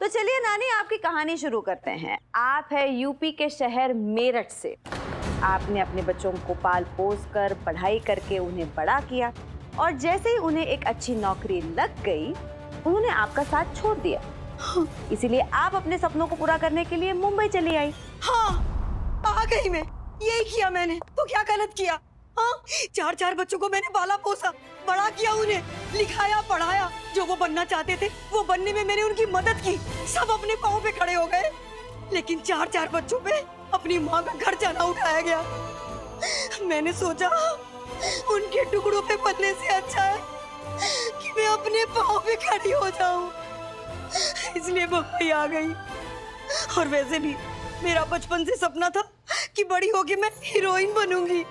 तो चलिए नानी, आपकी कहानी शुरू करते हैं। आप है यूपी के शहर मेरठ से। आपने अपने बच्चों को पाल पोस कर पढ़ाई करके उन्हें बड़ा किया और जैसे ही उन्हें एक अच्छी नौकरी लग गई, उन्होंने आपका साथ छोड़ दिया। इसीलिए आप अपने सपनों को पूरा करने के लिए मुंबई चली आई। हाँ, आ गई मैं। यही किया मैंने। तो क्या गलत किया? हाँ, 4 बच्चों को मैंने पाला पोसा, बड़ा किया, उन्हें लिखाया पढ़ाया। जो वो बनना चाहते थे वो बनने में मैंने उनकी मदद की। सब अपने पाँव पे खड़े हो गए, लेकिन 4 बच्चों पे अपनी माँ का घर जाना उठाया गया। मैंने सोचा उनके टुकड़ों पे पलने से अच्छा है कि मैं अपने पाँव पे खड़ी हो जाऊं। इसलिए मुंबई आ गई। और वैसे भी मेरा बचपन से सपना था कि बड़ी होके मैं हीरोइन बनूंगी।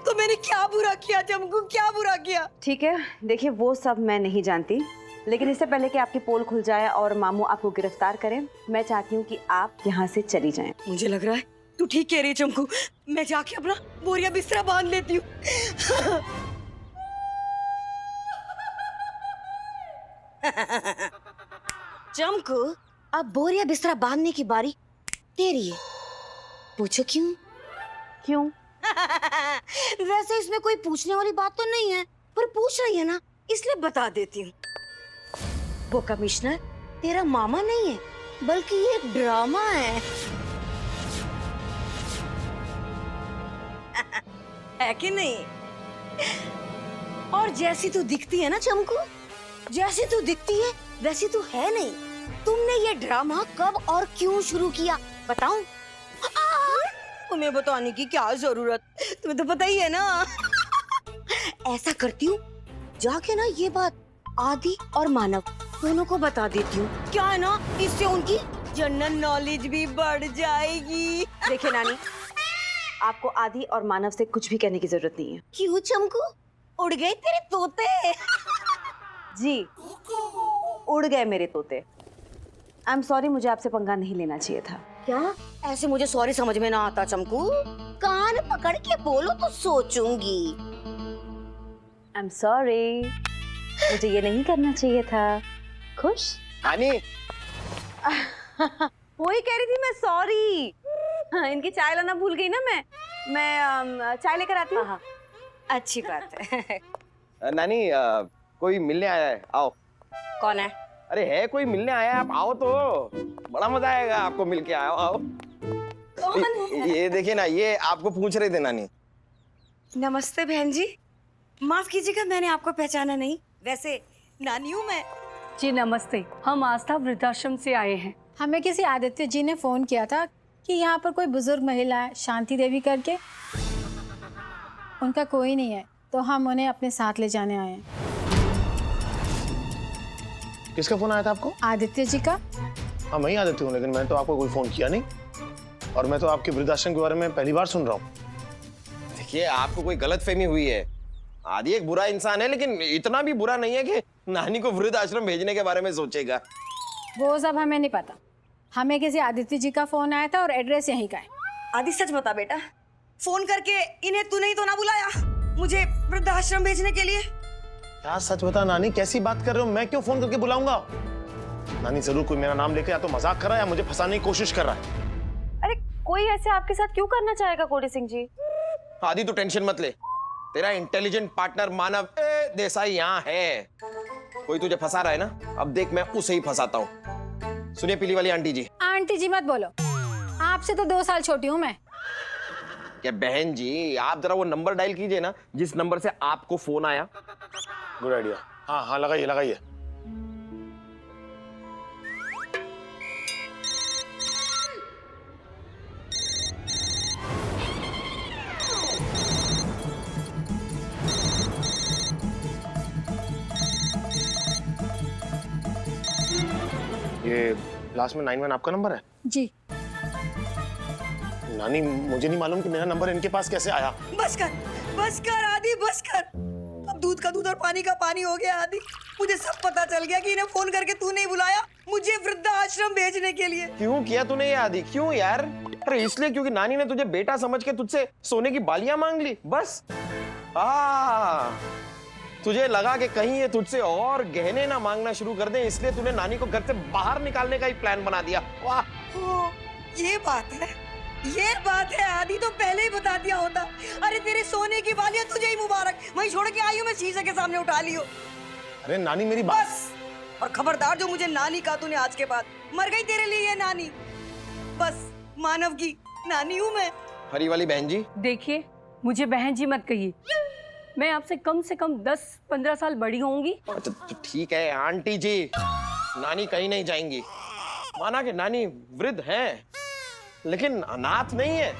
तो मैंने क्या बुरा किया चमकू, क्या बुरा किया? ठीक है, देखिए वो सब मैं नहीं जानती, लेकिन इससे पहले कि आपकी पोल खुल जाए और मामू आपको गिरफ्तार करें, मैं चाहती हूँ कि आप यहाँ से चली जाएं। मुझे लग रहा है तू ठीक कह रही है चमकू। मैं जाके अपना बोरिया बिस्तरा बांध लेती हूँ। चमकू, अब बोरिया बिस्तरा बांधने की बारी तेरी है। पूछो क्यों? क्यों? वैसे इसमें कोई पूछने वाली बात तो नहीं है, पर पूछ रही है ना, इसलिए बता देती हूँ। वो कमिश्नर तेरा मामा नहीं है, बल्कि ये एक ड्रामा है। है कि नहीं? और जैसी तू दिखती है ना चमकू, जैसी तू दिखती है वैसी तू है नहीं। तुमने ये ड्रामा कब और क्यों शुरू किया बताऊं? तुम्हें बताने की क्या जरूरत, तुम्हें तो पता ही है ना। ऐसा करती हूँ, जाके ना ये बात आदि और मानव दोनों को बता देती हूँ। क्या है ना, इससे उनकी जनरल नॉलेज भी बढ़ जाएगी। देखिए नानी, आपको आदि और मानव से कुछ भी कहने की जरूरत नहीं है। क्यों चमकू, उड़ गए तेरे तोते? जी, उड़ गए मेरे तोते। आई एम सॉरी, मुझे आपसे पंगा नहीं लेना चाहिए था। क्या? ऐसे मुझे सॉरी समझ में ना आता चमकू। कान पकड़ के बोलो तो सोचूंगी। आई एम सॉरी, मुझे ये नहीं करना चाहिए था। खुश? नानी, वही कह रही थी मैं, सॉरी। हाँ, इनकी चाय लाना भूल गई ना मैं चाय लेकर आती हूँ। हाँ, अच्छी बात है। नानी कोई मिलने आया है, आओ। कौन है? अरे है कोई मिलने आया है, आप आओ तो बड़ा मजा आएगा आपको मिलके। आओ आओ। कौन है? ये देखिए ना, ये आपको पूछ रहे थे नानी। नमस्ते बहन जी, माफ कीजिएगा मैंने आपको पहचाना नहीं। वैसे नानी हूँ मैं। जी नमस्ते, हम आस्था वृद्धाश्रम से आए हैं। हमें किसी आदित्य जी ने फोन किया था कि यहाँ पर कोई बुजुर्ग महिला है शांति देवी करके, उनका कोई नहीं है, तो हम उन्हें अपने साथ ले जाने आए हैं। किसका फोन आया था आपको? आदित्य जी का। हाँ, मैं ही आदित्य हूँ, लेकिन मैंने तो आपको कोई फोन किया नहीं, और मैं तो आपके वृद्धाश्रम के बारे में पहली बार सुन रहा हूँ। देखिए, आपको कोई गलतफहमी हुई है। आदि एक बुरा इंसान है, लेकिन इतना भी बुरा नहीं है कि नानी को वृद्ध आश्रम भेजने के बारे में सोचेगा। वो सब हमें नहीं पता, हमें किसी आदित्य जी का फोन आया था और एड्रेस यहीं का है। आदि सच बता बेटा, फोन करके इन्हें तूने ही तो ना बुलाया मुझे वृद्धाश्रम भेजने के लिए? क्या सच बता नानी, कैसी बात कर रहे हो? मैं क्यों फोन करके बुलाऊंगा? नानी जरूर कोई मेरा नाम लेकर या तो मजाक कर रहा है या मुझे फंसाने की कोशिश कर रहा है। अरे कोई ऐसे आपके साथ क्यों करना चाहेगा कोडी सिंह जी? आदि तू टेंशन मत ले, तेरा इंटेलिजेंट पार्टनर मानव देसाई यहाँ है। कोई तुझे फंसा रहा है ना, अब देख मैं उसे ही फंसाता हूँ। सुनिए पीली वाली आंटी जी। आंटी जी मत बोलो, आपसे तो 2 साल छोटी हूँ मैं। क्या बहन जी, आप जरा वो नंबर डायल कीजिए ना जिस नंबर से आपको फोन आया। Good idea. हाँ हाँ, लगाइए लगाइए। ये लास्ट में 91 आपका नंबर है? जी। नानी, मुझे नहीं मालूम कि मेरा नंबर इनके पास कैसे आया। बस कर आदि, बस कर। अब दूध का दूध और पानी का पानी हो गया आदि। मुझे सब पता चल गया कि इन्हें फोन करके तू नहीं बुलाया मुझे वृद्धाश्रम भेजने के लिए। क्यों किया तूने ये आदि? क्यों यार? अरे इसलिए क्योंकि नानी ने तुझे बेटा समझ के तुझसे सोने की बालियां मांग ली, बस। तुझे लगा कि कहीं ये तुझसे और गहने ना मांगना शुरू कर दे, इसलिए तूने नानी को घर से बाहर निकालने का ही प्लान बना दिया। वाह। ओ, ये बात है, ये बात है। आदि तो पहले ही बता दिया होता। अरे तेरे सोने की बालियां तुझे ही मुबारक, वहीं छोड़ के आई हूँ मैं, शीशे के सामने उठा ली हो। अरे नानी मेरी बात। बस, और खबरदार जो मुझे नानी कहा तूने आज के बाद, मर गई तेरे लिए ये नानी। बस मानव की नानी हूँ मैं। हरी वाली बहन जी, देखिए, मुझे बहन जी मत कहिए। मैं आपसे कम से कम 10-15 साल बड़ी होंगी। अच्छा तो ठीक है आंटी जी, नानी कहीं नहीं जाएंगी। माना कि नानी वृद्ध हैं, लेकिन अनाथ नहीं है।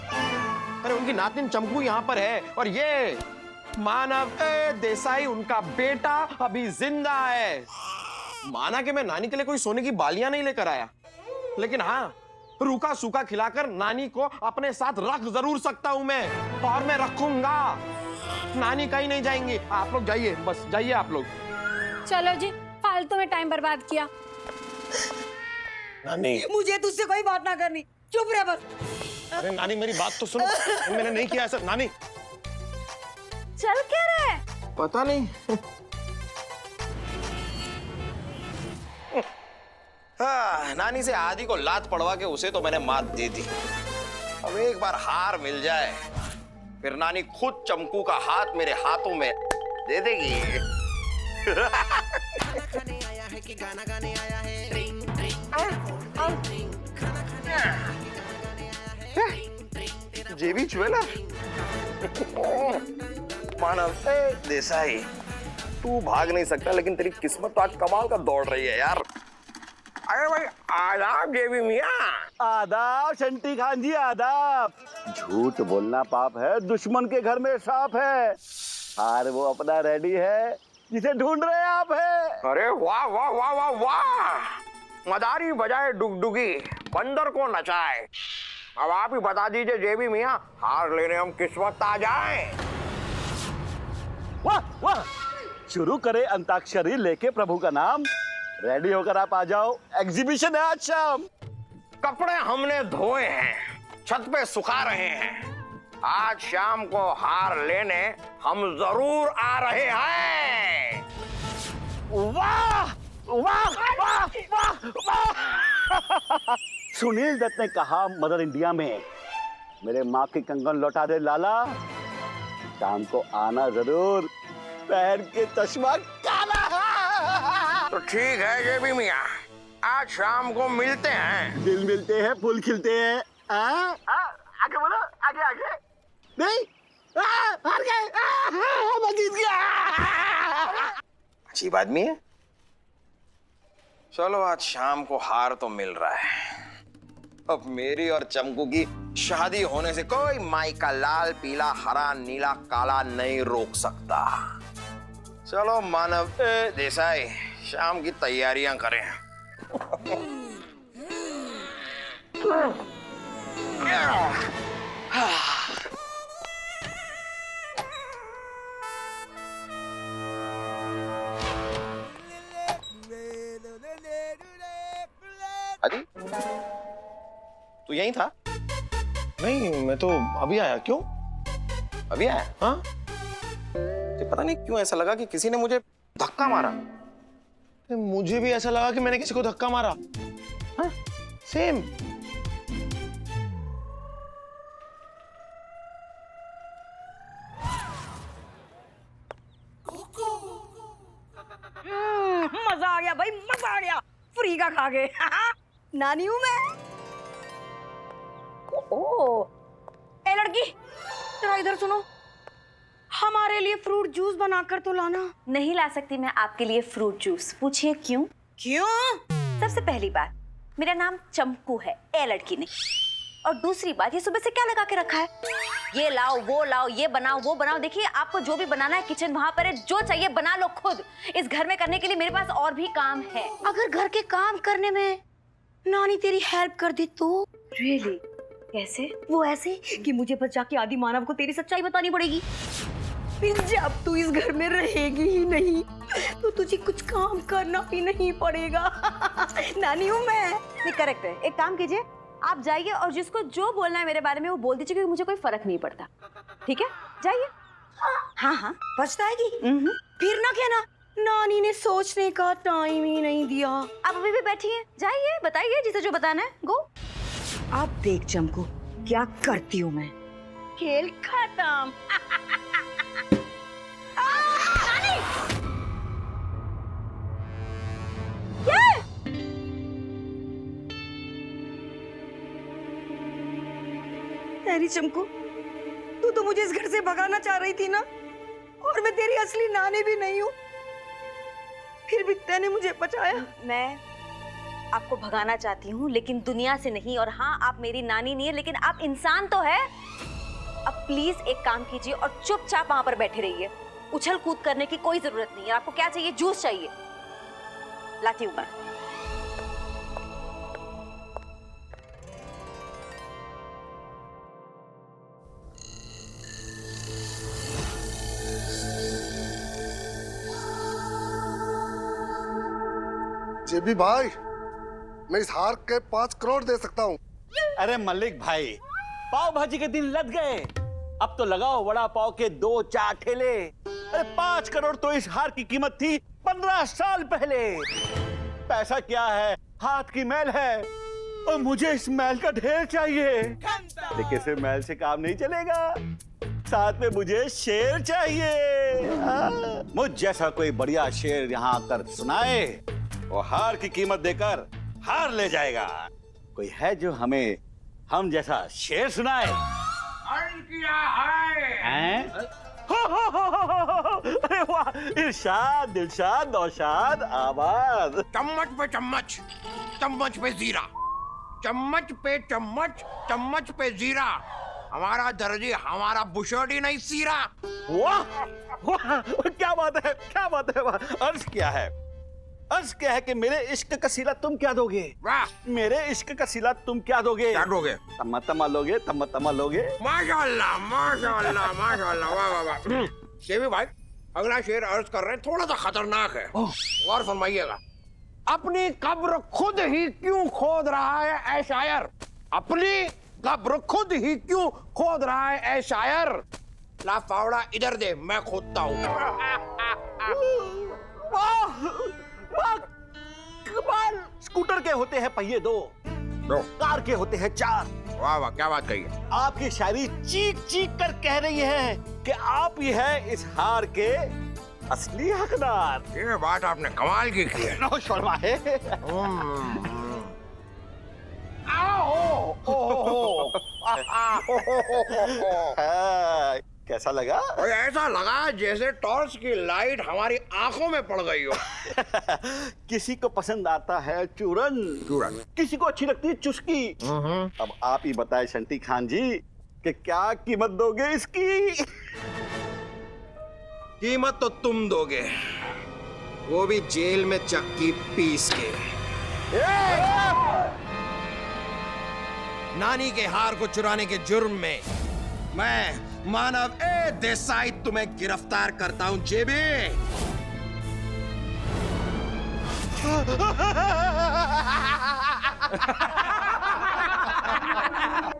अरे उनकी नातिन चंपू यहाँ पर है, और ये मानव देसाई उनका बेटा अभी जिंदा है। माना कि मैं नानी के लिए कोई सोने की बालियां नहीं लेकर आया, लेकिन हाँ, रूखा सूखा खिलाकर नानी को अपने साथ रख जरूर सकता हूं मैं, और मैं रखूंगा। नानी कहीं नहीं जाएंगी। आप लोग जाइए, बस जाइए आप लोग। चलो जी, फालतू में टाइम बर्बाद किया। नानी, मुझे तुझसे कोई बात ना करनी, चुप रह बस। अरे नानी मेरी बात तो सुनो। मैंने नहीं किया ऐसा। नानी चल क्या रहा है? पता नहीं। हाँ, नानी से आदि को लात पड़वा के उसे तो मैंने मात दे दी। अब एक बार हार मिल जाए, फिर नानी खुद चंपू का हाथ मेरे हाथों में दे देगी। जेबी ज्वेलर। मानव देसाई, तू भाग नहीं सकता, लेकिन तेरी किस्मत तो आज कमाल का दौड़ रही है यार। अरे भाई आदाब जेबी मियां। आदाब शंटी खान जी, आदाब। झूठ बोलना पाप है, दुश्मन के घर में सांप है। हार वो अपना रेडी है जिसे ढूंढ रहे आप है। अरे वाह वाह वाह वाह वाह, मदारी बजाए डुगडुगी, बंदर को नचाए। अब आप ही बता दीजिए जेबी मियां, हार लेने हम किस वक्त आ जाएं? वाह वाह, शुरू करे अंताक्षरी लेके प्रभु का नाम। रेडी होकर आप आ जाओ, एग्जीबिशन है आज शाम। कपड़े हमने धोए हैं, छत पे सुखा रहे हैं। आज शाम को हार लेने हम जरूर आ रहे हैं। वाह वाह वाह वाह वाह। सुनील दत्त ने कहा मदर इंडिया में, मेरे माँ के कंगन लौटा दे लाला, शाम को आना जरूर, पहन के चश्मा काला। तो ठीक है जेबी मियां, आज शाम को मिलते हैं। दिल मिलते हैं, फूल खिलते हैं। आगे बोलो, आगे आगे। नहीं, हार गए, मैं जीत गया। अच्छी आदमी है। चलो आज शाम को हार तो मिल रहा है। अब मेरी और चंपू की शादी होने से कोई माई का लाल पीला हरा नीला काला नहीं रोक सकता। चलो मानव देसाई, शाम की तैयारियां करें। आदि, तू यहीं था? नहीं, मैं तो अभी आया। क्यों? अभी आया? हाँ, तो पता नहीं क्यों ऐसा लगा कि किसी ने मुझे धक्का मारा। मुझे भी ऐसा लगा कि मैंने किसी को धक्का मारा। हाँ, सेम। मजा आ गया भाई, मजा आ गया। फ्री का खा गए। नानी हूँ मैं। ओ, ए लड़की, जरा इधर सुनो, हमारे लिए फ्रूट जूस बनाकर तो लाना। नहीं ला सकती मैं आपके लिए फ्रूट जूस। पूछिए क्यों? क्यों? सबसे पहली बात, मेरा नाम चंपू है, ए लड़की नहीं। और दूसरी बात, ये सुबह से क्या लगा के रखा है? ये लाओ, वो लाओ, ये बनाओ, वो बनाओ। देखिए, आपको जो भी बनाना है किचन वहां पर है, जो चाहिए बना लो खुद। इस घर में करने के लिए मेरे पास और भी काम है। अगर घर के काम करने में नानी तेरी हेल्प कर दे तो? रियली? कैसे? वो ऐसे कि मुझे बस जाके आदि मानव को तेरी सच्चाई बतानी पड़ेगी। फिर जब तू इस घर में रहेगी ही नहीं तो तुझे कुछ काम करना भी नहीं पड़ेगा। नानी हूँ मैं। ये करेक्ट है। एक काम कीजिए, आप जाइए और जिसको जो बोलना है मेरे बारे में वो बोल दीजिए, क्योंकि मुझे कोई फर्क नहीं पड़ता। ठीक है, जाइए। हाँ हाँ। पछताएगी? फिर ना कहना नानी ने सोचने का टाइम ही नहीं दिया। आप अभी भी बैठी हैं, जाइए बताइए जिसे जो बताना है, गो। अब देख चमकू क्या करती हूँ मैं। खेल खत्म। अरे चमकू, तू तो मुझे इस घर से भगाना चाह रही थी ना, और मैं तेरी असली नानी भी नहीं हूँ, फिर भी तूने मुझे बचाया। मैं आपको भगाना चाहती हूँ लेकिन दुनिया से नहीं, और हाँ आप मेरी नानी नहीं है लेकिन आप इंसान तो है। अब प्लीज एक काम कीजिए और चुपचाप वहां पर बैठे रहिए। उछल कूद करने की कोई जरूरत नहीं है। आपको क्या चाहिए? जूस चाहिए? लाती हूँ मैं। जेबी भाई, मैं इस हार के 5 करोड़ दे सकता हूँ। अरे मलिक भाई, पाव भाजी के दिन लग गए, अब तो लगाओ वड़ा पाव के 2-4 ठेले। अरे 5 करोड़ तो इस हार की कीमत थी 15 साल पहले। पैसा क्या है, हाथ की मैल है, और मुझे इस मैल का ढेर चाहिए। लेकिन सिर्फ मैल से काम नहीं चलेगा, साथ में मुझे शेर चाहिए। मुझ जैसा कोई बढ़िया शेर यहाँ आकर सुनाए, वो हार की कीमत देकर हार ले जाएगा। कोई है जो हमें हम जैसा शेर सुनाए? हैं? अरे वाह, इरशाद, दिलशाद, नौशाद, आबाद। चम्मच पे चम्मच, चम्मच पे जीरा, चम्मच पे चम्मच, चम्मच पे जीरा। हमारा दर्जी हमारा बुशर्ट नहीं सीरा। वाह वाह, क्या बात है, क्या बात है। वाह, अर्ज क्या है? अर्ज क्या है कि मेरे इश्क का सिला तुम क्या दोगे? वाह, मेरे इश्क का सिला तुम क्या दोगे? क्या दोगे? तम्मा तम्मा लोगे, तम्मा तम्मा लोगे। माशाअल्लाह, माशाअल्लाह, माशाअल्लाह, वाह वाह वाह। शेवी भाई, अगला शेर अर्ज कर रहे हैं, थोड़ा सा खतरनाक है, गौर फरमाइएगा। अपनी कब्र खुद ही क्यों खोद रहा है ऐ शायर? अपनी कब्र खुद ही क्यों खोद रहा है ऐ शायर? ला फावड़ा इधर दे, मैं खोदता हूँ। कमाल। स्कूटर के होते हैं पहिए 2, कार के होते हैं 4। वाह वाह, क्या बात कही है। आपकी शायरी चीख चीख कर कह रही है कि आप ही है इस हार के असली हकदार। ये बात आपने कमाल की है। नो शर्मा है। कैसा लगा? और ऐसा लगा जैसे टॉर्च की लाइट हमारी आंखों में पड़ गई हो। किसी को पसंद आता है चूरन, चूरन, किसी को अच्छी लगती है चुस्की। अब आप ही बताएं शंटी खान जी कि क्या कीमत दोगे इसकी? कीमत तो तुम दोगे, वो भी जेल में चक्की पीस के। नानी के हार को चुराने के जुर्म में मैं मानव ए देसाई तुम्हें गिरफ्तार करता हूं जेबी।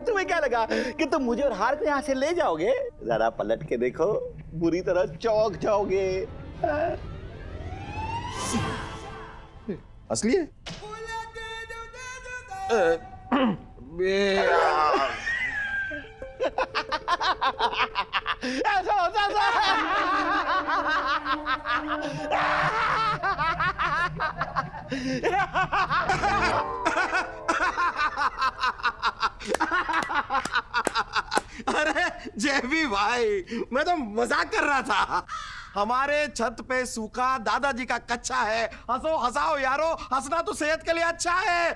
तुम्हें क्या लगा कि तुम मुझे और हार को यहाँ से ले जाओगे? जरा पलट के देखो, बुरी तरह चौंक जाओगे। असली है? ऐसा होता था। अरे जेबी भाई, मैं तो मजाक कर रहा था। हमारे छत पे सूखा दादाजी का कच्चा है, हंसो हंसाओ यारो, हंसना तो सेहत के लिए अच्छा है।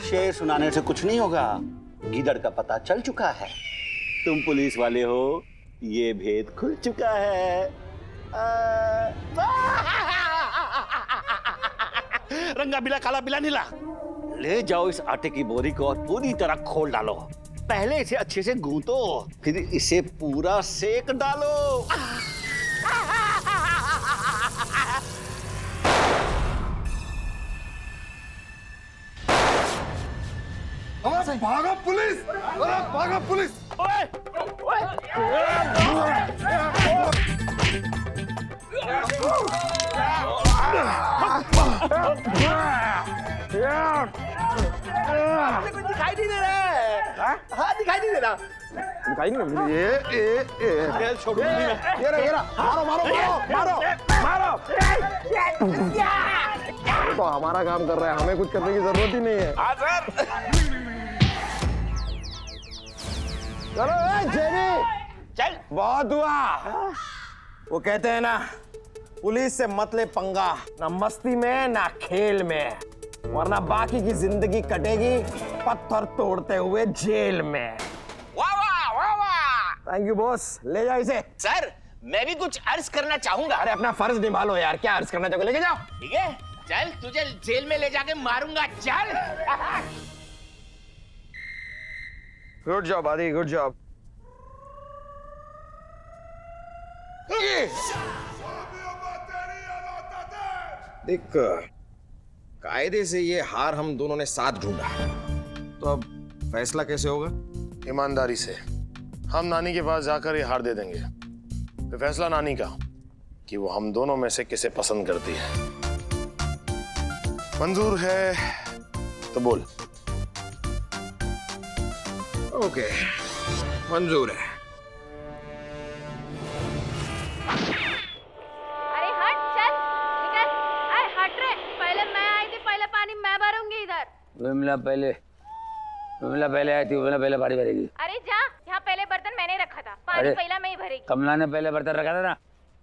शेर सुनाने से कुछ नहीं होगा, गीदड़ का पता चल चुका है। तुम पुलिस वाले हो, ये भेद खुल चुका है। रंगा बिला काला बिला नीला, ले जाओ इस आटे की बोरी को और पूरी तरह खोल डालो। पहले इसे अच्छे से गूंथो, फिर इसे पूरा सेक डालो। अरे भागा पुलिस! अरे भागा पुलिस! दिखाई नहीं दे रहा है। हाँ दिखाई नहीं दे रहा। दिखाई नहीं दे रहा। ये छोड़ो नहीं मैं। ये रहा मारो मारो मारो मारो मारो। ये तो हमारा काम कर रहा है, हमें कुछ करने की जरूरत ही नहीं है। हाँ सर। चलो जेबी चल। बहुत हुआ। वो कहते हैं ना, पुलिस से मत ले पंगा, ना मस्ती में ना खेल में, वरना बाकी की जिंदगी कटेगी पत्थर तोड़ते हुए जेल में। वाह वाह वाह वाह। थैंक यू बॉस, ले जाओ इसे। सर मैं भी कुछ अर्ज करना चाहूंगा। अरे अपना फर्ज निभा लो यार, क्या अर्ज करना चाहोगे, लेके जाओ। ठीक है चल, तुझे जेल में ले जाके मारूंगा, चल। गुड जॉब आदि, गुड जॉब। देख, कायदे से ये हार हम दोनों ने साथ ढूंढा, तो अब फैसला कैसे होगा? ईमानदारी से हम नानी के पास जाकर ये हार दे देंगे, फिर फैसला नानी का कि वो हम दोनों में से किसे पसंद करती है। मंजूर है तो बोल। ओके, मंजूर है। अरे हट, चल निकल। अरे हट रे, पहले मैं आई थी, पहले पानी मैं भरूंगी इधर। विमला पहले आई थी, विमला पहले पानी भरेगी। अरे जा, यहाँ पहले बर्तन मैंने रखा था, पानी पहला मैं ही भरेगी। कमला ने पहले बर्तन रखा था ना,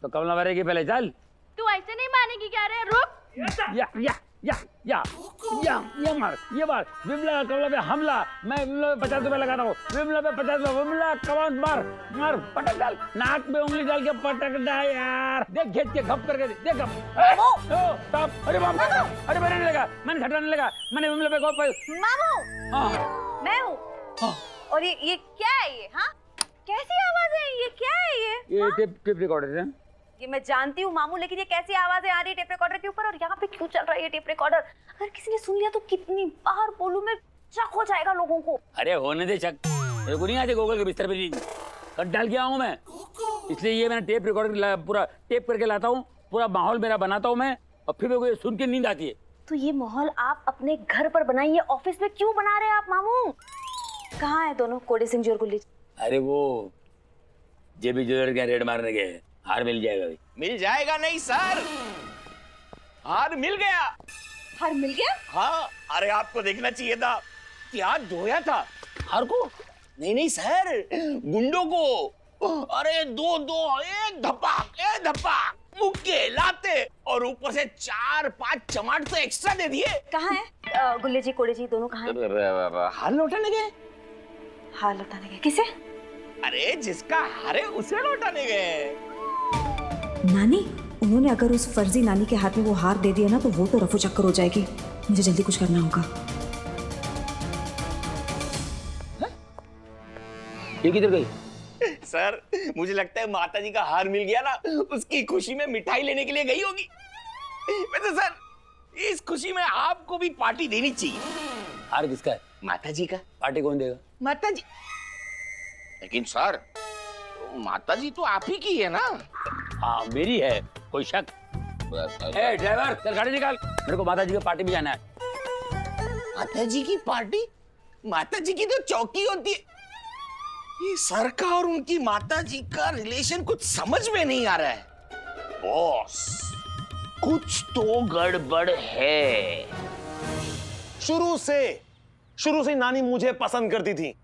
तो कमला भरेगी पहले। चल तू ऐसे नहीं मानेगी क्या रे? रुक। या मार, ये मार। विमला कमला पे हमला, मैं विमला पे 50 रुपए लगाता हूँ। विमला पे 50 रुपए, विमला कमान मार मार, पटक डाल, नाक में उंगली डाल के पटक डाल यार। देख घेत के घप करके देख घप। अरे बाप, अरे मैंने नहीं लगा, मैंने झटका नहीं लगा, मैंने विमला पे मामू, मैं हूँ। और ये क्या है ये? हाँ, कैसी आवाज है ये? क्या है ये? टेप रिकॉर्डर है। ये मैं जानती हूँ मामू, लेकिन ये कैसी आवाजें आ रही है टेप रिकॉर्डर के ऊपर, और यहाँ पे क्यों चल रहा है ये टेप रिकॉर्डर? अगर किसी ने सुन लिया तो कितनी बार बोलूं मैं, शक हो जाएगा लोगों को। अरे होने दे शक, मेरे को नहीं आते गूगल के बिस्तर पे नहीं कट डाल के आऊँ मैं, इसलिए ये मैंने टेप रिकॉर्डर पूरा टेप करके लाता हूँ, पूरा माहौल मेरा बनाता हूँ मैं, और फिर मेरे को ये सुन के नींद आती है। तो ये माहौल आप अपने घर पर बनाइए, ऑफिस में क्यों बना रहे हैं आप मामू? कहाँ है दोनों, कोडी सिंह जी और गुल्ली? अरे वो जेबी ज्वेलर के रेड मारने गए, हार मिल जाएगा भाई। मिल जाएगा नहीं सर, हार मिल गया। हार मिल गया? हाँ, अरे आपको देखना चाहिए था, क्या धोया था हार को। नहीं सर, गुंडों को। अरे दो एक धप्पा मुक्के लाते, और ऊपर से 4-5 चमाट तो एक्स्ट्रा दे दिए। कहाँ है गुल्ली जी, कोडी जी दोनों कहाँ हैं? हार लौटाने गए। हार लौटाने गए? किसे? अरे जिसका हार है उसे लौटाने गए। नानी, उन्होंने अगर उस फर्जी नानी के हाथ में वो हार दे दिया ना, तो वो तो रफू चक्कर हो जाएगी। मुझे जल्दी कुछ करना होगा। ये किधर गई? सर मुझे लगता है माता जी का हार मिल गया ना, उसकी खुशी में मिठाई लेने के लिए गई होगी। वैसे सर इस खुशी में आपको भी पार्टी देनी चाहिए। हार किसका है? माता जी का। पार्टी कौन देगा? माता जी। लेकिन सर माता जी तो आप ही की है ना। हाँ मेरी है, कोई शक? ए ड्राइवर चल गाड़ी निकाल, मेरे को माता जी की पार्टी में जाना है। माता जी की पार्टी? माता जी की तो चौकी होती है। ये सर का और उनकी माता जी का रिलेशन कुछ समझ में नहीं आ रहा है। बॉस कुछ तो गड़बड़ है। शुरू से नानी मुझे पसंद करती थी।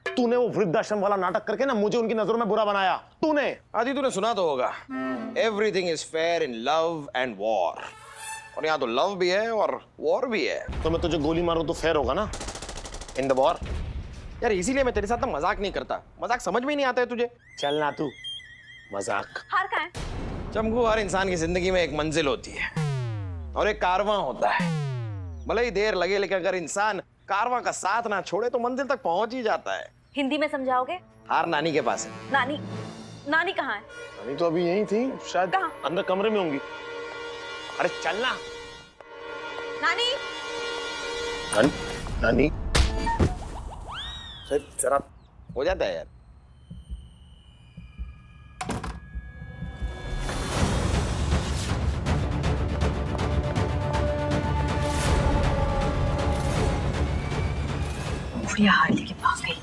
तूने वो वृद्धाश्रम वाला नाटक करके ना मुझे उनकी नजरों में बुरा बनाया। तूने सुना तो होगा, everything is fair in love and war, और यहाँ तो लव भी है और वॉर भी है। तो मैं तुझे गोली मारूं तो फेयर होगा ना इन द वॉर। यार इसीलिए मैं तेरे साथ ना मजाक नहीं करता, मजाक समझ में नहीं आता है तुझे। चलना तू मजाक। हार कहाँ है? चमकू, हर इंसान की जिंदगी में एक मंजिल होती है और एक कारवां होता है। भले ही देर लगे, लेकिन अगर इंसान कारवां का साथ ना छोड़े तो मंजिल तक पहुंच ही जाता है। हिंदी में समझाओगे? हार नानी के पास है। नानी कहाँ है? नानी तो अभी यही थी, शायद अंदर कमरे में होंगी। अरे चलना। नानी नानी सर जरा हो जाता है यार। गुड़िया हार लेके भाग गई।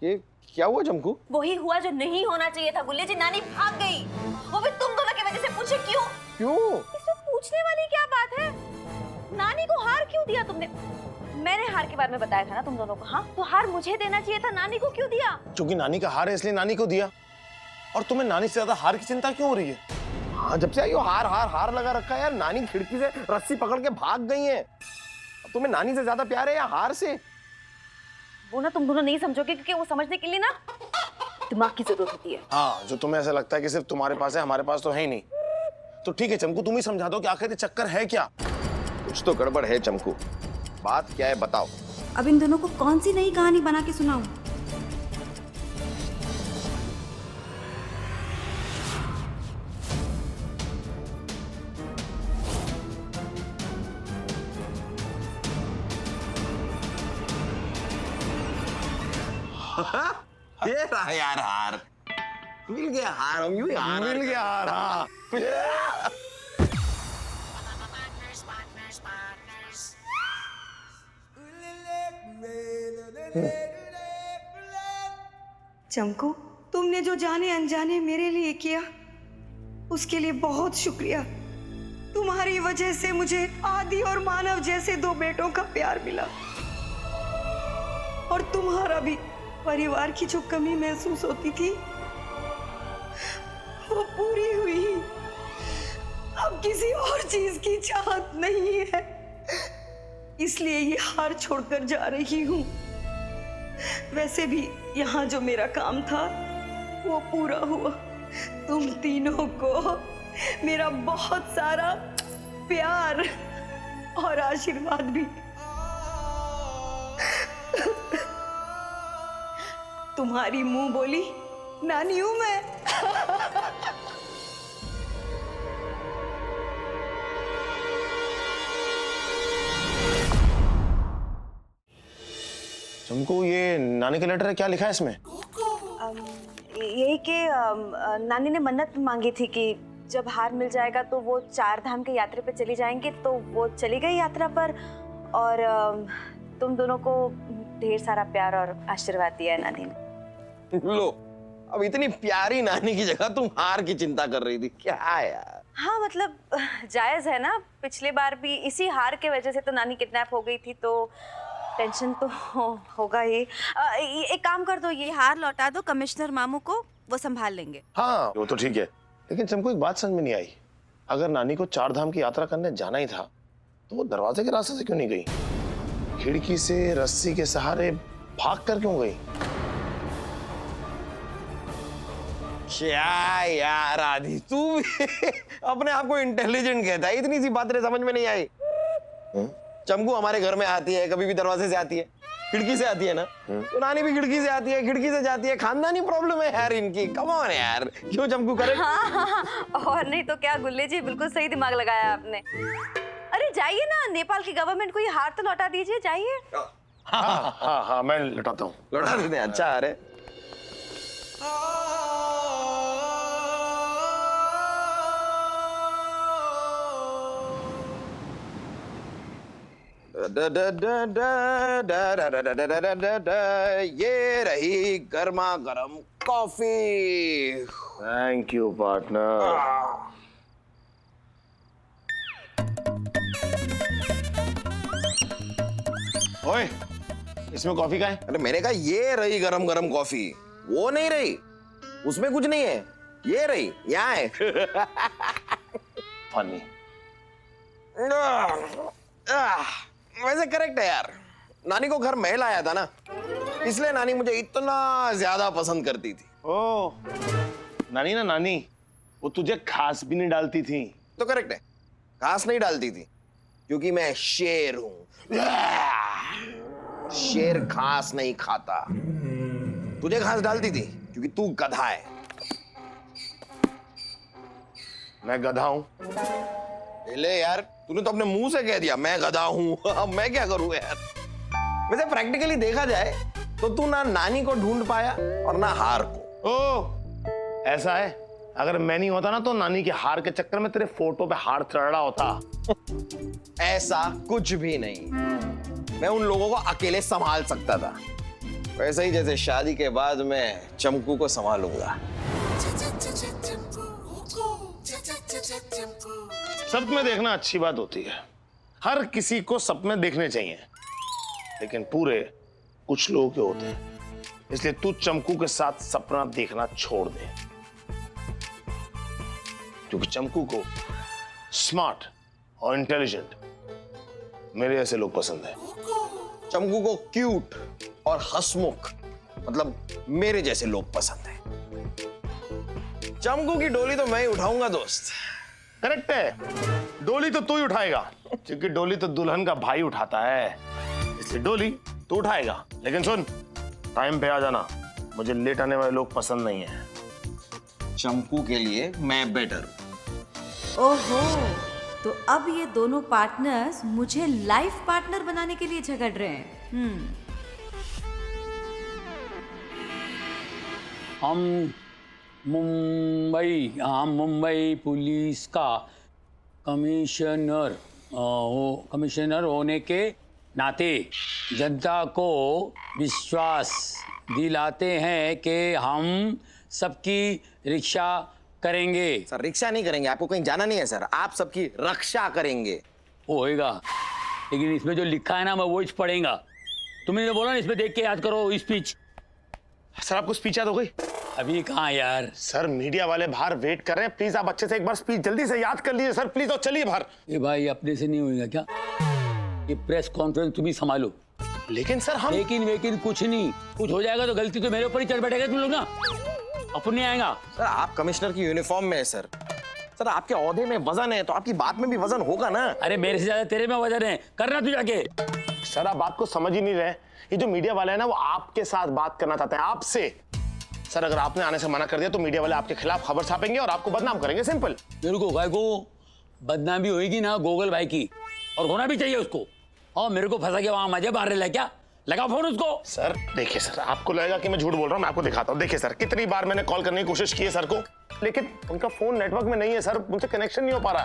ये क्या हुआ चमकू? वही हुआ जो नहीं होना चाहिए था गुल्ले जी, नानी भाग गई। वो भी तुम दोनों की वजह से। पूछे क्यों? क्यों? इसमें पूछने वाली क्या बात है? नानी को हार क्यों दिया तुमने? मैंने हार के बारे में बताया था ना तुम दोनों को। हाँ, तो हार मुझे देना चाहिए था, नानी को क्यों दिया? क्योंकि नानी का हार है इसलिए नानी को दिया। और तुम्हें नानी से ज्यादा हार की चिंता क्यों हो रही है? हाँ, जब से आई हो हार हार हार लगा रखा है यार। नानी खिड़की से रस्सी पकड़ के भाग गई है। अब तुम्हें नानी से ज्यादा प्यार है या हार से? वो ना तुम दोनों नहीं समझोगे, क्योंकि वो समझने के लिए ना दिमाग की जरूरत होती है। हाँ, जो तुम्हें ऐसा लगता है कि सिर्फ तुम्हारे पास है, हमारे पास तो है ही नहीं। तो ठीक है चमकू, तुम ही समझा दो कि आखिर ये चक्कर है क्या? कुछ तो गड़बड़ है चमकू। बात क्या है बताओ। अब इन दोनों को कौन सी नई कहानी बना के सुनाऊं? ये रहा यार हार। मिल गया हार, हम यूं ही हार। मिल गया हार। हाँ। चमकू, तुमने जो जाने अनजाने मेरे लिए किया उसके लिए बहुत शुक्रिया। तुम्हारी वजह से मुझे आदि और मानव जैसे दो बेटों का प्यार मिला, और तुम्हारा भी परिवार की जो कमी महसूस होती थी वो पूरी हुई। अब किसी और चीज की चाहत नहीं है, इसलिए ये हार छोड़कर जा रही हूँ। वैसे भी यहाँ जो मेरा काम था वो पूरा हुआ। तुम तीनों को मेरा बहुत सारा प्यार और आशीर्वाद भी। तुम्हारी मुंह बोली नानी हूं मैं। चमकू, ये नानी का लेटर है, क्या लिखा है इसमें? यही कि नानी ने मन्नत मांगी थी कि जब हार मिल जाएगा तो वो 4 धाम की यात्रा पे चली जाएंगी। तो वो चली गई यात्रा पर, और तुम दोनों को ढेर सारा प्यार और आशीर्वाद दिया है नानी ने। लो, अब इतनी प्यारी नानी की जगह तुम हार की चिंता कर रही थी क्या यार? हाँ, मतलब जायज है ना। पिछली बार भी इसी हार के वजह से तो नानी किडनैप हो गई थी, तो टेंशन तो होगा ही। एक काम कर दो, ये हार लौटा दो कमिश्नर मामू को, वो संभाल लेंगे। हाँ, वो तो ठीक है, लेकिन चमकू एक बात समझ में नहीं आई। अगर नानी को 4 धाम की यात्रा करने जाना ही था तो वो दरवाजे के रास्ते से क्यों नहीं गई? खिड़की से रस्सी के सहारे भाग कर क्यों गई? क्या यार आदि, तू भी अपने आप को इंटेलिजेंट कहता है, इतनी सी बातें समझ में नहीं आई। चमकू हमारे घर में आती है, कभी भी दरवाजे से आती है, खिड़की से आती है ना। तो नानी भी खिड़की से आती है, खिड़की से जाती है। खानदानी प्रॉब्लम है यार इनकी। कम ऑन यार, क्यों चमकू करे? हाँ, और नहीं तो क्या गुल्ले जी, बिल्कुल सही दिमाग लगाया आपने। अरे जाइए ना, नेपाल की गवर्नमेंट को ये हार तो लौटा दीजिए, जाइए। हाँ हाँ हाँ, मैं लौटाता हूँ। लौटा देते हैं। अच्छा, अरे ये रही गर्मा गर्म कॉफी। Thank you partner. ओए, इसमें कॉफी का है? अरे मैंने कहा ये रही गरम गरम कॉफी, वो नहीं रही, उसमें कुछ नहीं है, ये रही, यहाँ है। फनी। वैसे करेक्ट है यार, नानी को घर मैं लाया था ना, इसलिए नानी मुझे इतना ज्यादा पसंद करती थी। ओ, नानी ना नानी, वो तुझे खास भी नहीं डालती थी। तो करेक्ट है, घास नहीं डालती थी, क्योंकि मैं शेर हूं। शेर घास नहीं खाता। तुझे घास डालती थी क्योंकि तू गधा है। मैं गधा हूं? ले यार, तूने तो अपने मुंह से कह दिया मैं गधा हूं। अब मैं क्या करूं यार? वैसे प्रैक्टिकली देखा जाए तो तू ना नानी को ढूंढ पाया और ना हार को। ओ, ऐसा है? अगर मैं नहीं होता ना तो नानी के हार के चक्कर में तेरे फोटो पे हार चढ़ रहा होता। ऐसा कुछ भी नहीं। मैं उन लोगों को अकेले संभाल सकता था, वैसे ही जैसे शादी के बाद मैं चमकू को संभालूंगा। सपने देखना अच्छी बात होती है, हर किसी को सपने देखने चाहिए, लेकिन पूरे कुछ लोगों के होते हैं। इसलिए तू चमकू के साथ सपना देखना छोड़ दे, क्योंकि चमकू को स्मार्ट और इंटेलिजेंट मेरे जैसे लोग पसंद है। चमकू को क्यूट और हंसमुख मतलब मेरे जैसे लोग पसंद है। चमकू की डोली तो मैं ही उठाऊंगा दोस्त। करेक्ट है, डोली तो तू ही उठाएगा, क्योंकि डोली तो दुल्हन का भाई उठाता है, इसलिए डोली तू उठाएगा। लेकिन सुन, टाइम पे आ जाना, मुझे लेट आने वाले लोग पसंद नहीं है। चमकू के लिए मैं बेटर हूं। ओहो, तो अब ये दोनों पार्टनर्स मुझे लाइफ पार्टनर बनाने के लिए झगड़ रहे हैं। हम मुंबई पुलिस का कमिश्नर होने के नाते जनता को विश्वास दिलाते हैं कि हम सबकी रक्षा करेंगे। सर रिक्शा नहीं करेंगे, आपको कहीं जाना नहीं है सर, आप सबकी रक्षा करेंगे। होएगा, लेकिन इसमें जो लिखा है ना मैं वो पढ़ेगा। तुमने जो बोला ना इसमें देख के याद करो स्पीच। सर आपको स्पीच याद हो गई? अभी कहाँ यार। सर मीडिया वाले बाहर वेट कर रहे हैं, प्लीज आप अच्छे से एक बार स्पीच जल्दी से याद कर लीजिए सर, प्लीज। और चलिए बाहर। ये भाई अपने से नहीं होगा क्या? ये प्रेस कॉन्फ्रेंस तुम ही संभालो। लेकिन सर हम लेकिन कुछ नहीं, कुछ हो जाएगा तो गलती तो मेरे ऊपर ही चढ़ बैठेगा तुम लोग ना, अपन नहीं आएगा। सर आप कमिश्नर की यूनिफॉर्म में है सर, सर आपके औहदे में वजन है तो आपकी बात में भी वजन होगा ना। अरे मेरे से ज्यादा तेरे में वजन है, करना तू जाके। सर आप बात को समझ ही नहीं रहे, ये जो मीडिया वाले हैं ना वो आपके साथ बात करना चाहते हैं, आपसे। सर अगर आपने आने से मना कर दिया तो मीडिया वाले आपके खिलाफ खबर छापेंगे और आपको बदनाम करेंगे, सिंपल। मेरे को गाय को बदनामी होगी ना गोगल भाई की, और होना भी चाहिए उसको। और मेरे को फंसा के वहां मजे मार रहे हैं क्या? लगा फोन उसको। सर देखिए सर, आपको लगेगा कि मैं झूठ बोल रहा हूं, मैं आपको दिखाता हूं। देखिए सर, कितनी बार मैंने कॉल करने की कोशिश की है सर को, लेकिन उनका फोन नेटवर्क में नहीं है सर, उनसे कनेक्शन नहीं हो पा रहा।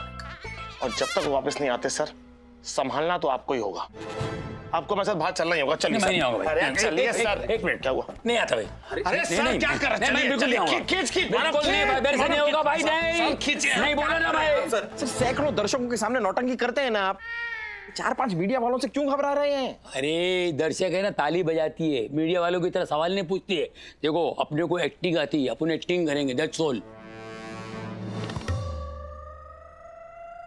और जब तक वापस नहीं आते सर, संभालना तो आपको ही होगा। आपको मेरे साथ बाहर चलना ही होगा। चलिए नहीं होगा अरे चलिए सर। एक मिनट, क्या हुआ? नहीं आता भाई। अरे सर क्या कर रहे हैं? बिल्कुल नहीं होगा, मेरे से नहीं होगा भाई। नहीं बोला ना भाई। सर सैकड़ों दर्शकों के सामने नौटंकी करते हैं ना आप, 4-5 मीडिया वालों से क्यों घबरा रहे हैं? अरे दर्शक है ना, ताली बजाती है, मीडिया वालों की तरह सवाल नहीं पूछती है। देखो अपने को एक्टिंग आती है, अपन एक्टिंग करेंगे, दैट्स ऑल।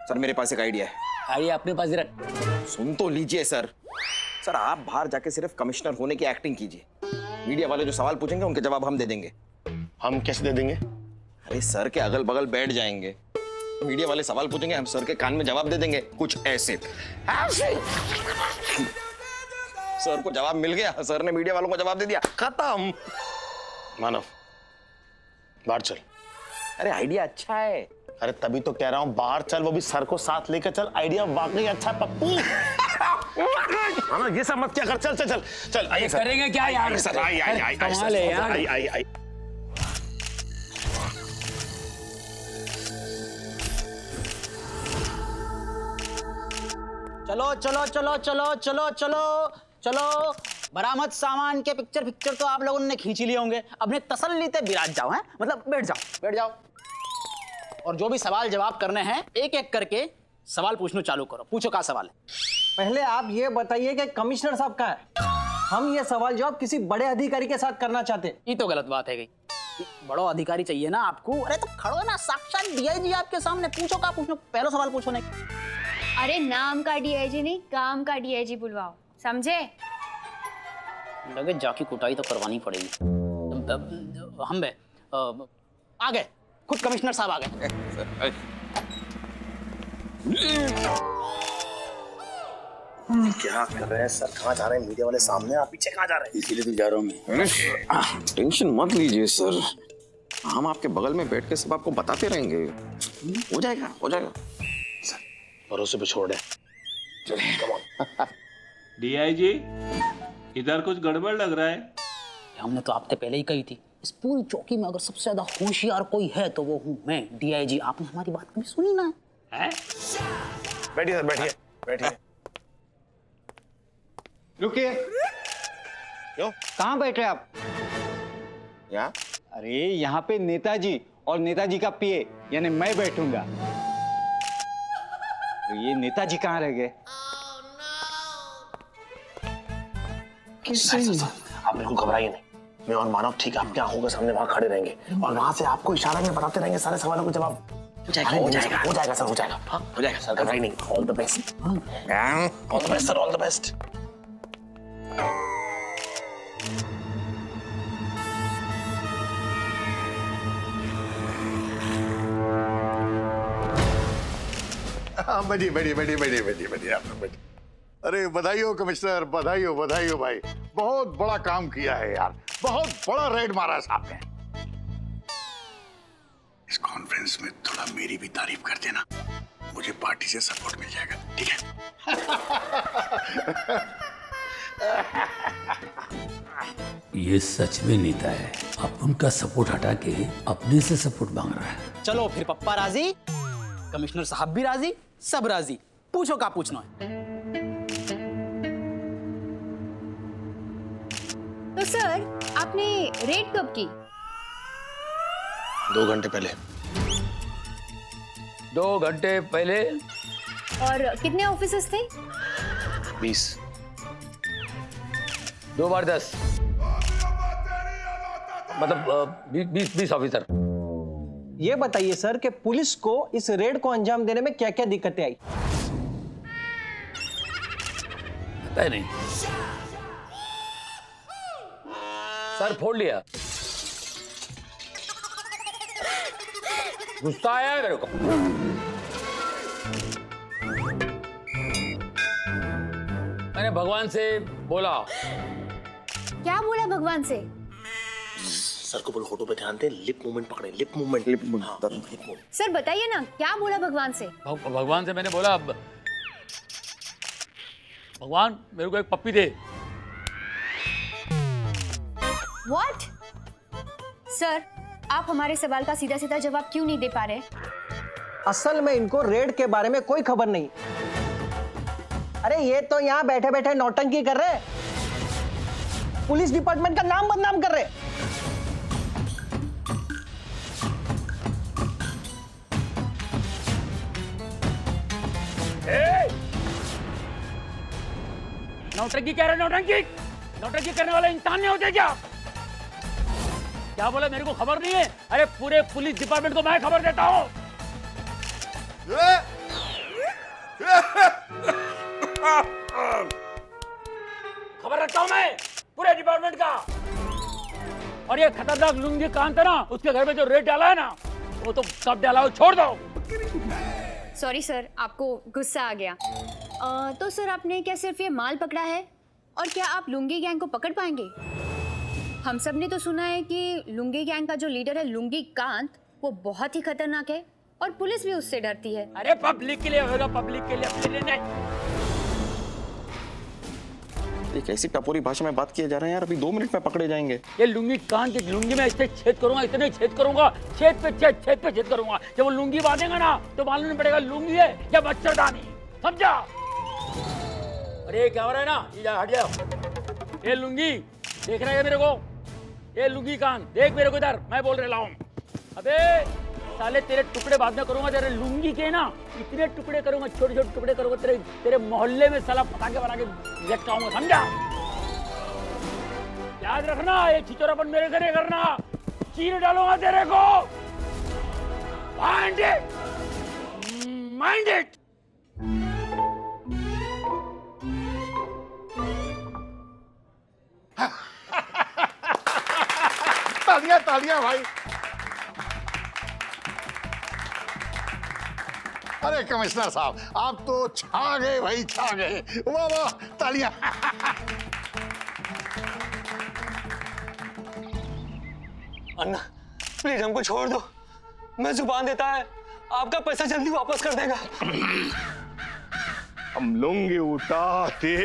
सर मेरे पास एक आइडिया है। आइडिया अपने पास रख। सुन तो लीजिए सर। सर आप बाहर जाके सिर्फ कमिश्नर होने की एक्टिंग कीजिए, मीडिया वाले जो सवाल पूछेंगे उनके जवाब हम दे देंगे। हम कैसे दे देंगे? अरे सर के अगल बगल बैठ जाएंगे, मीडिया वाले सवाल पूछेंगे, हम सर के कान में जवाब दे देंगे, कुछ ऐसे। सर को जवाब मिल गया, सर ने मीडिया वालों को जवाब दे दिया, खत्म। मानव बाहर चल। अरे आइडिया अच्छा है। अरे तभी तो कह रहा हूं बाहर चल, वो भी सर को साथ लेकर चल। आइडिया वाकई अच्छा है पप्पू। ये सब मत क्या कर, चल चल चल चल। आइए सर। करेंगे क्या यार? सर आई कमाल है यार। आई। चलो चलो चलो चलो चलो चलो चलो, बरामद सामान के पिक्चर तो आप लोगों ने खींच लिए होंगे। अपने तसल्ली से विराज जाओ, हैं मतलब बैठ जाओ। और जो भी सवाल जवाब करने हैं एक एक करके सवाल पूछना चालू करो। पूछो क्या सवाल है? पहले आप ये बताइए कि कमिश्नर साहब कहाँ है? हम ये सवाल जवाब किसी बड़े अधिकारी के साथ करना चाहते हैं। ये तो गलत बात है गई, बड़ो अधिकारी चाहिए ना आपको। अरे तो खड़ो ना, साक्षात डीआईजी आपके सामने, पूछो क्या पूछो, पहला सवाल पूछो। नहीं अरे नाम का डीआईजी नहीं, काम का डीआईजी बुलवाओ, समझे? लगे जाकी कुटाई तो करवानी पड़ेगी। हम आ गए, खुद कमिश्नर साहब आ गए। क्या कर रहे हैं सर? कहाँ जा रहे हैं? मीडिया वाले सामने, आप पीछे कहाँ जा रहे हैं? इसीलिए तो जा रहा हूँ मैं। टेंशन मत लीजिए सर, हम आपके बगल में बैठ के सब आपको बताते रहेंगे, हो जाएगा। सर भरोसे पे छोड़ दे। चलिए कम ऑन। डीआईजी इधर कुछ गड़बड़ लग रहा है। हमने तो आपसे पहले ही कही थी, इस पूरी चौकी में अगर सबसे ज्यादा होशियार कोई है तो वो हूँ मैं, डीआईजी। आपने हमारी बात कभी सुनी ना? बैठिए सर, बैठिए। रुकिए। क्यों? कहाँ बैठे आप? यहाँ? अरे यहाँ पे नेताजी और नेताजी का पीए यानी मैं बैठूंगा। ये नेताजी कहाँ रह गए? आप बिल्कुल घबराइए नहीं, मैं और मानव ठीक है आपकी आंखों के सामने वहां खड़े रहेंगे और वहां से आपको इशारा में बताते रहेंगे सारे सवालों को जवाब। हो जाएगा सर, हो जाएगा। हाँ, हो जाएगा सर, घबराइए नहीं। All the best. All the best sir, all the best. बैठिए बैठिए बैठिए बैठिए बैठिए बैठिए आप लोग बैठिए। अरे बधाई हो कमिश्नर, बधाई हो भाई, बहुत बड़ा काम किया है यार, बहुत बड़ा रेड मारा है साहब ने। इस कॉन्फ्रेंस में थोड़ा मेरी भी तारीफ कर देना, मुझे पार्टी से सपोर्ट मिल जाएगा, ठीक है? ये सच में नेता है, अब उनका सपोर्ट हटा के अपने से सपोर्ट मांग रहा है। चलो फिर पप्पा राजी, कमिश्नर साहब भी राजी, सब राजी। पूछो क्या पूछना है। तो सर आपने रेड कब की? 2 घंटे पहले। 2 घंटे पहले। और कितने ऑफिसर्स थे? 20। 2 बार 10, मतलब 20 ऑफिसर। ये बताइए सर कि पुलिस को इस रेड को अंजाम देने में क्या क्या दिक्कतें आई? पता ही नहीं सर, फोड़ लिया। गुस्सा आया है मेरे को। मैंने भगवान से बोला। क्या बोला भगवान से? सर को बोलो होठों पे ध्यान दें, लिप मूवमेंट पकड़े, लिप मूवमेंट। सर बताइए ना क्या बोला भगवान से? भगवान से मैंने बोला, भगवान मेरे को एक पप्पी दे। What? सर आप हमारे सवाल का सीधा सीधा जवाब क्यों नहीं दे पा रहे? असल में इनको रेड के बारे में कोई खबर नहीं। अरे ये तो यहाँ बैठे बैठे नौटंकी कर रहे, पुलिस डिपार्टमेंट का नाम बदनाम कर रहे। नौटंकी कह रहे, नौटंकी करने वाला इंसान नहीं होते क्या? क्या बोला मेरे को खबर नहीं है? अरे पूरे पुलिस डिपार्टमेंट को मैं खबर देता हूँ। खबर रखता हूँ मैं पूरे डिपार्टमेंट का। और ये खतरनाक लुंगी कान था ना, उसके घर में जो रेड डाला है ना, वो तो कब डाला हो, छोड़ दो। सॉरी सर, आपको गुस्सा आ गया। तो सर आपने क्या सिर्फ ये माल पकड़ा है? और क्या आप लुंगी गैंग को पकड़ पाएंगे? हम सब ने तो सुना है कि लुंगी गैंग का जो लीडर है लुंगी कांत, वो बहुत ही खतरनाक है और पुलिस भी उससे डरती है। अरे पब्लिक के लिए होगा, पब्लिक के लिए, अपने लिए नहीं। ये कैसी टपोरी भाषा में बात किए जा रहे हैं यार, अभी 2 मिनट में पकड़े जाएंगे। ये लुंगी कान की लुंगी में इतने छेद करूंगा, इतने छेद करूंगा, छेद पे छेद करूंगा। जब वो लुंगी बांधेगा ना तो मालूम नहीं पड़ेगा लुंगी है या मच्छरदानी, समझा? अरे क्या हो रहा है ना, ये हट जाओ। ये लुंगी देख रहा है मेरे को, ये लुंगी कान देख मेरे को इधर, मैं बोल रहा हूँ। अबे साले तेरे टुकड़े बाद में करूंगा, तेरे लुंगी के ना इतने टुकड़े करूंगा, छोटे छोटे टुकड़े करूंगा, तेरे मोहल्ले में साला पटाखे बना के लटकाऊंगा, समझा? याद रखना, ये छिचोरापन मेरे से नहीं करना, चीर डालूंगा तेरे को। Mind it, mind it. तालियां तालियां भाई। अरे कमिश्नर साहब, आप तो छा गए भाई, छा गए। वाह वाह, तालियां। अन्ना प्लीज हमको छोड़ दो, मैं जुबान देता है आपका पैसा जल्दी वापस कर देगा। हम लुंगी उठाते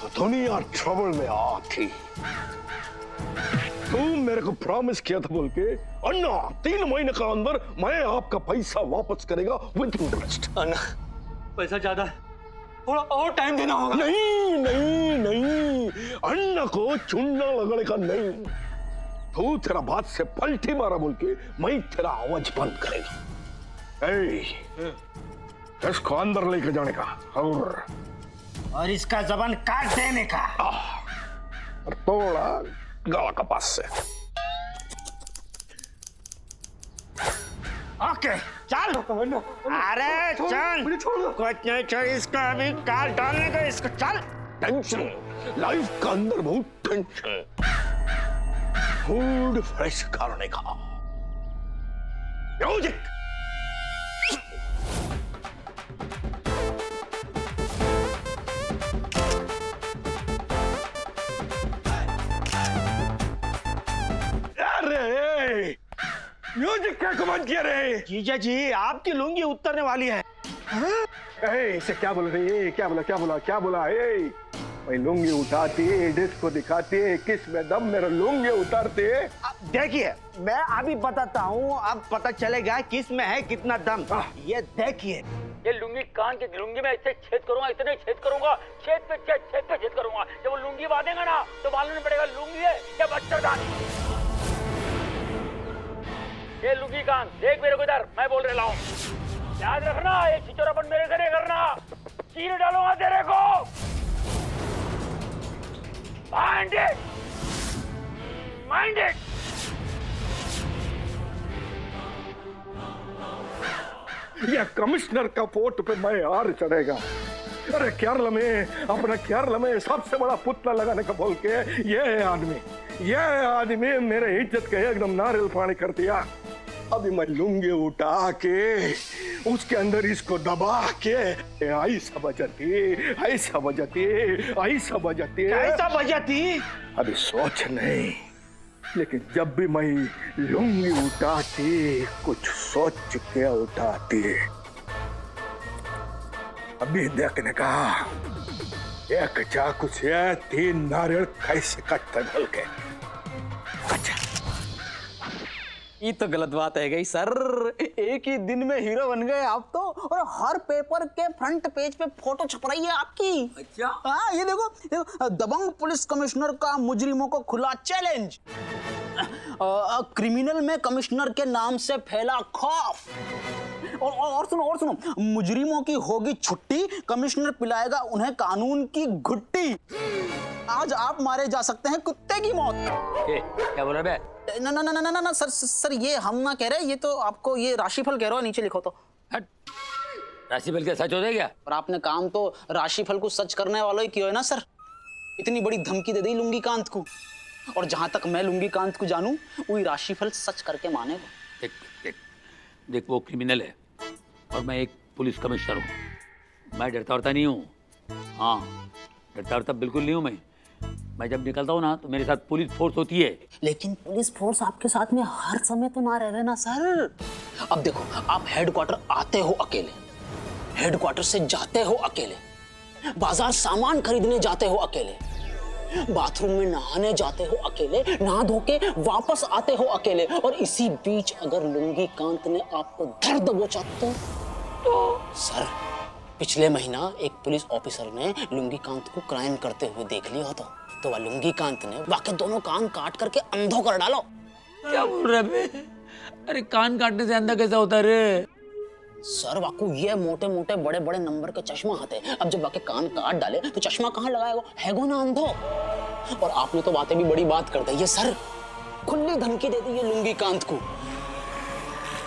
तो दुनिया ट्रबल में आती। तुम मेरे को प्रॉमिस किया था बोल के, अन्ना 3 महीने का अंदर मैं आपका पैसा वापस करेगा विद इंटरेस्ट। अन्ना पैसा ज्यादा है, थोड़ा और टाइम देना होगा। नहीं नहीं नहीं, अन्न को चूना लगड़ेगा नहीं। तू तेरा बात से पलटी मारा बोल के मैं तेरा आवाज बंद करेगा। इसको अंदर लेके जाने का और इसका जबान काट देने का। और थोड़ा गला का पास से। ओके चल। अरे चल, कुछ नहीं चल, इसका अभी काट डालने का, इसको चल। टेंशन, लाइफ का अंदर बहुत टेंशन। मूड फ्रेश करने का म्यूजिक। अरे म्यूजिक क्या कमाल किया रे? जीजा जी आपकी लुंगी उतरने वाली है। इसे क्या बोल रही है? क्या बोला? मैं लुंगी उठाती, डिस्को दिखाती, किस में दम मेरा लुंगी उतारती। देखिए मैं अभी बताता हूँ, अब पता चलेगा किस में है कितना दम। ये देखिए, ये लुंगी कान के लुंगी में ऐसे छेद करूंगा, इतने छेद करूंगा, छेद पे छेद करूंगा। जब वो लुंगी बांधेगा ना तो मालूम नहीं पड़ेगा लुंगी है या मच्छरदानी। ये लुंगी कान देख मेरे को इधर, मैं बोल रहा हूँ, याद रखना, ये छिचोरापन मेरे से नहीं करना, चीर डालूंगा तेरे को। Mind it! ये कमिश्नर का पोर्ट पे मैं हार चढ़ेगा। अरे केरल में, अपना केरल में सबसे बड़ा पुतला लगाने का बोल के ये आदमी मेरे इज्जत का एकदम नारियल पानी कर दिया। अभी मैं लुंगी उठा के उसके अंदर इसको दबा के ऐसा बजाती। अभी सोच नहीं, लेकिन जब भी मैं लुंगी उठाती कुछ सोच के उठाती। अभी देखने का एक चाकू से 3 नारियल कैसे कटते बोल के। अच्छा, ये तो गलत बात है गई सर। एक ही दिन में हीरो बन गए आप तो, और हर पेपर के फ्रंट पेज पे फोटो छप रही है आपकी। अच्छा हाँ, ये देखो, दबंग पुलिस कमिश्नर का मुजरिमों को खुला चैलेंज। क्रिमिनल में कमिश्नर के नाम से फैला खौफ। और सुनो, मुजरिमों की होगी छुट्टी, कमिश्नर पिलाएगा उन्हें कानून की घुट्टी। आज आप मारे जा सकते हैं कुत्ते की मौत। क्या बोल रहे? ना सर ये हम ना कह रहे, ये तो आपको ये राशिफल कह रहा हो, नीचे लिखो तो। राशिफल क्या सच हो जाएगा? और आपने काम तो राशिफल को सच करने वालों ही किया है ना सर। इतनी बड़ी धमकी दे दी लुंगी कांत को, और जहां तक मैं लुंगी कांत को जानूं, वही राशिफल सच करके मानेगा। देख वो क्रिमिनल है और मैं एक पुलिस कमिश्नर हूँ। मैं डरता नहीं हूँ। हाँ, डरता बिल्कुल नहीं हूँ। मैं जब निकलता हूँ ना तो मेरे साथ पुलिस फोर्स होती है। लेकिन पुलिस फोर्स आपके साथ में हर समय तो ना रहे ना सर। अब देखो, आप हेडक्वार्टर आते हो अकेले, हेडक्वार्टर से जाते हो अकेले, बाजार सामान खरीदने जाते हो अकेले, बाथरूम में नहाने जाते हो अकेले, नहा धो के वापस आते हो अकेले। और इसी बीच अगर लुंगी कांत ने आपको धर दबोचा तो सर, पिछले महीना एक पुलिस ऑफिसर ने लुंगी कांत को क्राइम करते हुए देख लिया होता, तो वह लुंगी कांत ने वाकई दोनों कान काट करके अंधो कर डालो। क्या बोल रहे बे? अरे कान काटने से अंधा कैसा होता है रे? सर वाकू ये मोटे मोटे बड़े बड़े नंबर के चश्मा आते हैं। अब जब वाकई कान काट डाले तो चश्मा कहाँ लगाएगा? हैगो ना अंधो। और आपने तो बातें भी बड़ी बात कर दी है सर, खुली धमकी दे दी है लुंगी कांत को।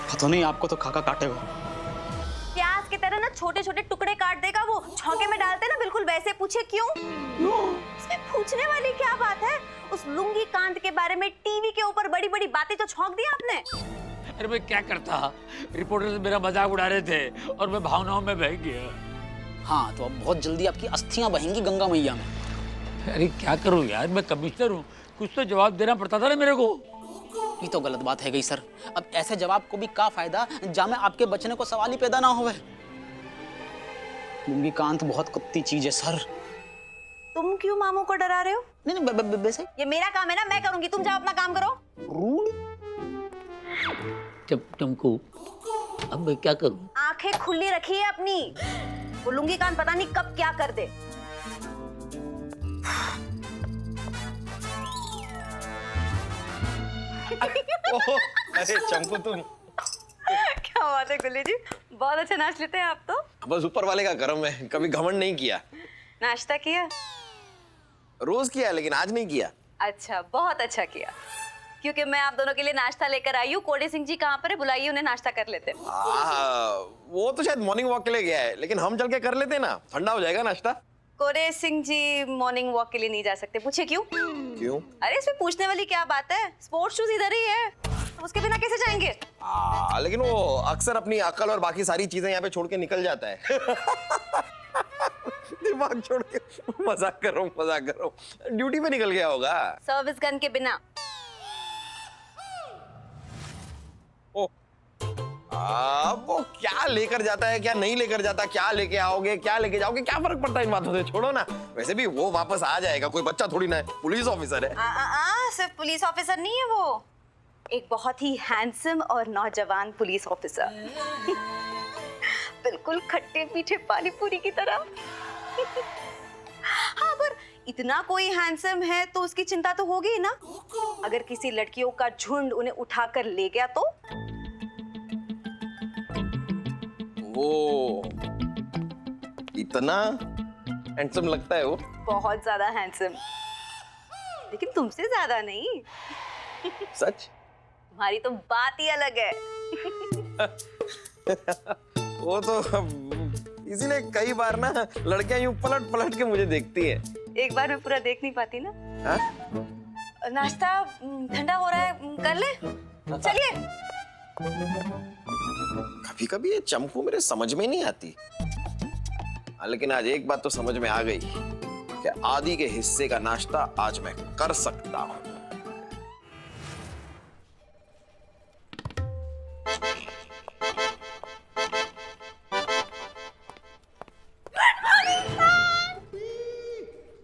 पता नहीं आपको तो खाका काटेगा। प्याज की तरह ना छोटे छोटे टुकड़े काट देगा वो, छौके में डालते ना बिल्कुल वैसे। पूछे क्यों? इसमें पूछने वाली क्या बात है? उस लुंगी कांत के बारे में टीवी के ऊपर बड़ी बड़ी बातें तो छौंक दी आपने। अरे मैं क्या करता, रिपोर्टर से मेरा मजाक उड़ा रहे थे और मैं भावनाओं में बह गया। हाँ, तो अब बहुत जल्दी आपकी अस्थियां बहेंगी गंगा मैया में। अरे क्या करूं यार, मैं कमिश्नर हूँ, कुछ तो जवाब देना पड़ता था ना मेरे को। ये तो गलत बात है गई सर। अब ऐसे जवाब को भी क्या फायदा जहाँ में आपके बचने को सवाल ही पैदा ना होवे। लुंगी कांत बहुत कुत्ती चीज है सर। तुम क्यों मामू को डरा रहे हो? नहीं, वैसे ये मेरा काम है ना, मैं करूंगी, तुम जाओ अपना काम करो। चमकू, अब मैं क्या करूं? आंखें खुली रखिए अपनी। वो लुंगी कान पता नहीं कब क्या कर दे। अरे चंपू तुम क्या बात है गुल्ली जी, बहुत अच्छा नाच लेते हैं आप तो। बस ऊपर वाले का करम है, कभी घमंड नहीं किया। नाश्ता किया? रोज किया लेकिन आज नहीं किया। अच्छा, बहुत अच्छा किया, क्योंकि मैं आप दोनों के लिए नाश्ता लेकर आई हूँ। कोड़े सिंह जी कहाँ पर है, बुलाइए उन्हें, नाश्ता कर लेते हैं। वो तो शायद मॉर्निंग वॉक के लिए गया है, लेकिन हम चल के कर लेते हैं ना, ठंडा हो जाएगा नाश्ता। कोड़े सिंह जी मॉर्निंग वॉक के लिए नहीं जा सकते। पूछे क्यों? क्यों? अरे इसमें पूछने वाली क्या बात है, स्पोर्ट्स शूज इधर ही है, उसके बिना कैसे जाएंगे? लेकिन वो अक्सर अपनी अकल और बाकी सारी चीजें यहाँ पे छोड़ के निकल जाता है। दिमाग छोड़ के। मजाक कर रहा हूँ, ड्यूटी पे निकल गया होगा। सर्विस गन के बिना। वो क्या लेकर जाता है, क्या नहीं लेकर जाता, क्या लेके आओगे, क्या लेके जाओगे, क्या फर्क पड़ता है इन बातों से, छोड़ो ना। वैसे भी वो वापस आ जाएगा, कोई बच्चा थोड़ी ना है, पुलिस ऑफिसर है। सिर्फ पुलिस ऑफिसर नहीं है वो, एक बहुत ही हैंडसम और नौजवान पुलिस ऑफिसर। बिल्कुल खट्टे मीठे पानी पूरी की तरह। हाँ, पर इतना कोई हैंडसम है तो उसकी चिंता तो होगी ही ना। अगर किसी लड़कियों का झुंड उन्हें उठाकर ले गया तो? वो इतना हैंडसम लगता है वो? बहुत ज्यादा हैंडसम, लेकिन तुमसे ज्यादा नहीं। सच? तुम्हारी तो बात ही अलग है। वो तो इसीलिए कई बार ना लड़कियां यूं पलट पलट के मुझे देखती है। एक बार मैं पूरा देख नहीं पाती ना। हा? नाश्ता ठंडा हो रहा है, कर ले, चलिए। कभी कभी ये चंपू मेरे समझ में नहीं आती, लेकिन आज एक बात तो समझ में आ गई कि आदि के हिस्से का नाश्ता आज मैं कर सकता हूं।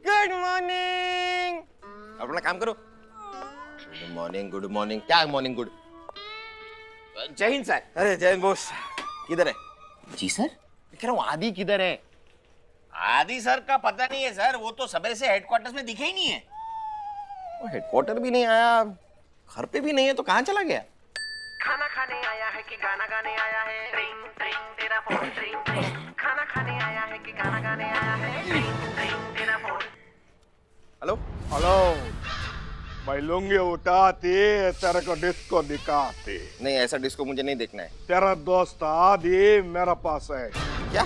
Good morning. अपना काम करो। गुड मॉर्निंग, क्या मॉर्निंग गुड? जय हिंद सर। अरे जय हिंद बॉस, किधर है? जी सर। कह रहा हूँ आदि किधर है? आदि सर का पता नहीं है सर, वो तो सवेरे से हेडक्वार्टर्स में दिखे ही नहीं है। वो हेडक्वार्टर भी नहीं आया, घर पे भी नहीं है, तो कहाँ चला गया? खाना खाने आया है कि गाना गाने आया है? ट्रिंग ट्रिंग तेरा फोन ट्रिंग ट्रिंग। खाना खाने आया है कि गाना गाने आया है? ट्रिंग ट्रिंग तेरा फोन। हेलो हेलो, भाई लुंगी उठाती तेरे को डिस्को दिखाती। नहीं, ऐसा डिस्को मुझे नहीं देखना है। तेरा दोस्त आदि मेरा पास है। क्या?